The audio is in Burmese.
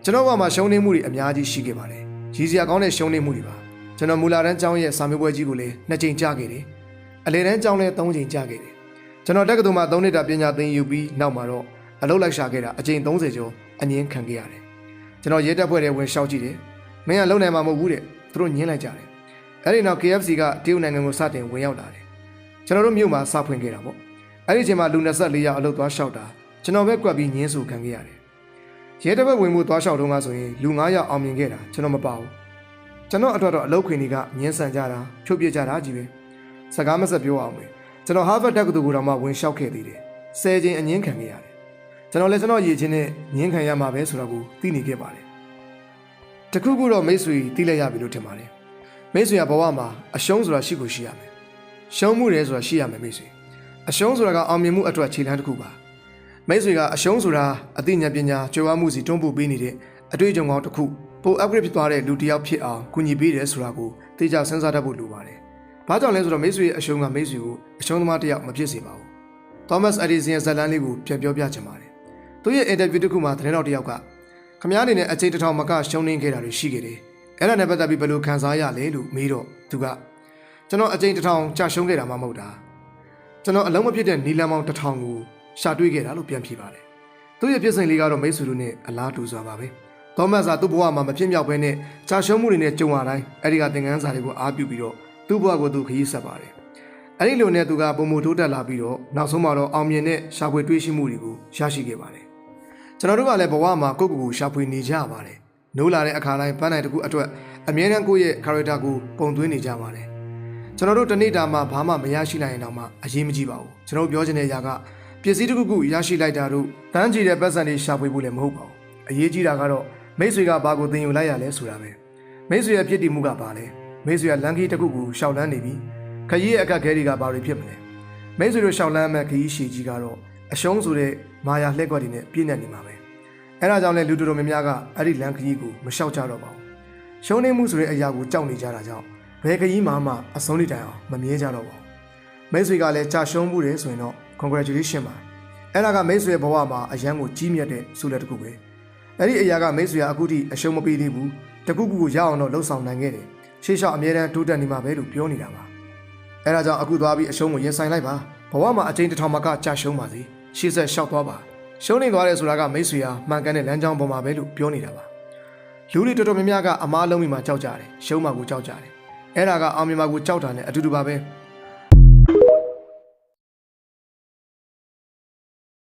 ကျွန်တော်ကမှရှုံးနေမှုတွေအများကြီးရှိခဲ့ပါတယ်ရည်စရာကောင်းတဲ့ရှုံးနေမှုတွေပါကျွန်တော်မူလာတန်းကျောင်းရဲ့စာမေးပွဲကြီးကိုလည်း2ကြိမ်ကြားခဲ့တယ်အလေတန်းကျောင်းလည်း3ကြိမ်ကြားခဲ့တယ်ကျွန်တော်တက္ကသိုလ်မှာ3နှစ်တာပညာသင်ယူပြီးနောက်မှာတော့အလုပ်လိုက်ရှာခဲ့တာအကြိမ်30ကျော်အငင်းခံခဲ့ရတယ်ကျွန်တော်ရဲတပ်ဖွဲ့တွေဝင်ရှောက်ကြည့်တယ်မင်းကလုံနိုင်မှာမဟုတ်ဘူးတဲ့သူတို့ညင်းလိုက်ကြတယ်အဲ့ဒီနောက် KFC ကတရုတ်နိုင်ငံကိုစတင်ဝင်ရောက်လာတယ်ကျွန်တော်တို့မြို့မှာစဖွင့်ခဲ့တာပေါ့အဲ့ဒီအချိန်မှာလူ24ယောက်အလုပ်သွားလျှောက်တာကျွန်တော်ပဲကွက်ပြီးညင်းဆူခံခဲ့ရတယ်ရဲတပ်ဖွဲ့ဝင်မှုသွားလျှောက်တော့ကဆိုရင်လူ9ယောက်အောင်မြင်ခဲ့တာကျွန်တော်မပါဘူးကျွန်တော်အတွက်တော့အလုပ်ခွင်တွေကညင်းဆန်ကြတာဖြုတ်ပြကြတာကြီးပဲစကားမဆက်ပြောအောင်ပဲကျွန်တော်ဟာဗတ်တက္ကသိုလ်ကိုတော့မှဝင်လျှောက်ခဲ့သေးတယ်10ချိန်အငင်းခံခဲ့ရတယ်ကျွန်တော်လည်းကျွန်တော်ရည်ချင်းနဲ့ညင်းခံရမှာပဲဆိုတော့ကိုသိနေခဲ့ပါတယ်တခုခုတော့မိတ်ဆွေသိလိုက်ရပြီလို့ထင်ပါတယ်မိတ်ဆွေကဘဝမှာအရှုံးဆိုတာရှိကိုရှိရမယ်ရှုံးမှုတယ်ဆိုတာရှိရမယ်မိတ်ဆွေအရှုံးဆိုတာကအောင်မြင်မှုအတွက်ခြေလှမ်းတစ်ခုပါမိတ်ဆွေကအရှုံးဆိုတာအသိဉာဏ်ပညာကြွယ်ဝမှုစီတွန်းပို့ပေးနေတဲ့အတွေ့အကြုံကောင်းတစ်ခုပို upgrade ဖြစ်သွားတဲ့လူတစ်ယောက်ဖြစ်အောင်ကူညီပေးတယ်ဆိုတာကိုသိကြစဉ်းစားတတ်ဖို့လိုပါတယ်ဘာကြောင့်လဲဆိုတော့မိတ်ဆွေရဲ့အရှုံးကမိတ်ဆွေကိုအရှုံးသမားတစ်ယောက်မဖြစ်စေပါဘူး Thomas Edison ရဲ့ဇာတ်လမ်းလေးကိုပြန်ပြောပြချင်ပါတယ်သူရဲ့ interview တစ်ခုမှာသတင်းတော်တစ်ယောက်ကခမားအနေနဲ့အချိန်တစ်ထောင်မကရှုံးနေခဲ့တာတွေရှိခဲ့တယ်အဲ့ဒါနဲ့ပတ်သက်ပြီးဘယ်လိုခံစားရလဲလို့မေးတော့သူကကျွန်တော်အချိန်တစ်ထောင်ကြာရှုံးခဲ့တာမှမဟုတ်တာကျွန်တော်အလုံးမဖြစ်တဲ့နီလန်မောင်တစ်ထောင်ကိုရှာတွေ့ခဲ့တာလို့ပြန်ဖြေပါတယ်သူရဲ့ပြစ်စိန်လေးကတော့မိတ်ဆွေတို့နဲ့အလားတူစွာပါပဲသောမတ်စာသူ့ဘဝမှာမဖြစ်မြောက်ဘဲနဲ့ကြာရှုံးမှုတွေနဲ့ကြုံရတိုင်းအဲ့ဒီကသင်ခန်းစာတွေကိုအားပြုပြီးတော့သူ့ဘဝကိုသူခရီးဆက်ပါတယ်အဲ့ဒီလိုနဲ့သူကပုံမတိုးတက်လာပြီးတော့နောက်ဆုံးမှာတော့အောင်မြင်တဲ့ရှာဖွေတွေ့ရှိမှုတွေကိုရရှိခဲ့ပါတယ်ကျွန်တော်တို့ကလည်းဘဝမှာကိုယ့်ကိုယ်ကိုရှာဖွေနေကြပါတယ်နိုးလာတဲ့အခါတိုင်းပန်းနိုင်တစ်ခုအတွက်အမြဲတမ်းကိုယ့်ရဲ့ character ကိုပုံသွင်းနေကြပါတယ်ကျွန်တော်တို့တနေ့တာမှာဘာမှမရရှိနိုင်ရင်တော့မှအရေးမကြီးပါဘူးကျွန်တော်ပြောချင်တဲ့အရာကပစ္စည်းတစ်ခုခုရရှိလိုက်တာတို့တန်းကြည့်တဲ့ပတ်စံတွေရှာဖွေဖို့လည်းမဟုတ်ပါဘူးအရေးကြီးတာကတော့မိတ်ဆွေကဘာကိုသင်ယူလိုက်ရလဲဆိုတာပဲမိတ်ဆွေရဲ့ဖြစ်တည်မှုကဘာလဲမိတ်ဆွေကလမ်းခီးတစ်ခုကိုရှောက်လန်းနေပြီခရီးရဲ့အခက်အခဲတွေကဘာတွေဖြစ်မလဲမိတ်ဆွေတို့ရှောက်လန်းမဲ့ခရီးရှည်ကြီးကတော့အရှုံးဆိုတဲ့မာယာလှည့်ကွက်တွေနဲ့ပြည့်နေနေမှာပဲအဲ့ဒါကြောင့်လဲလူတော်များများကအဲ့ဒီလမ်းခရီးကိုမလျှောက်ကြတော့ပါဘူးရှုံးနေမှုဆိုတဲ့အရာကိုကြောက်နေကြတာကြောင့်ဘယ်ခရီးမှအဆုံးတိုင်အောင်မမြဲကြတော့ပါဘူးမိတ်ဆွေကလည်းကြာရှုံးမှုတယ်ဆိုရင်တော့ congratulation ပါအဲ့ဒါကမိတ်ဆွေဘဝမှာအရန်ကိုကြီးမြတ်တဲ့ဆိုလက်တစ်ခုပဲအဲ့ဒီအရာကမိတ်ဆွေကအခုထိအရှုံးမပေးသေးဘူးတကူကူကိုရအောင်တော့လှုပ်ဆောင်နိုင်ခဲ့တယ်ရှေ့လျှောက်အမြဲတမ်းတိုးတက်နေမှာပဲလို့ပြောနေတာပါအဲ့ဒါကြောင့်အခုသွားပြီးအရှုံးကိုရင်ဆိုင်လိုက်ပါဘဝမှာအချိန်တစ်ထောင်မှကကြာရှုံးပါစေရှေ့ဆက်လျှောက်သွားပါရှုံးနေသွားတယ်ဆိုတာကမိတ်ဆွေဟာမှန်ကန်တဲ့လမ်းကြောင်းပေါ်မှာပဲလို့ပြောနေတာပါလူတွေတော်တော်များများကအမားလုံးမိမှာကြောက်ကြတယ်ရှုံးမှာကိုကြောက်ကြတယ်အဲ့ဒါကအောင်မြင်မှာကိုကြောက်တာနဲ့အတူတူပါပဲ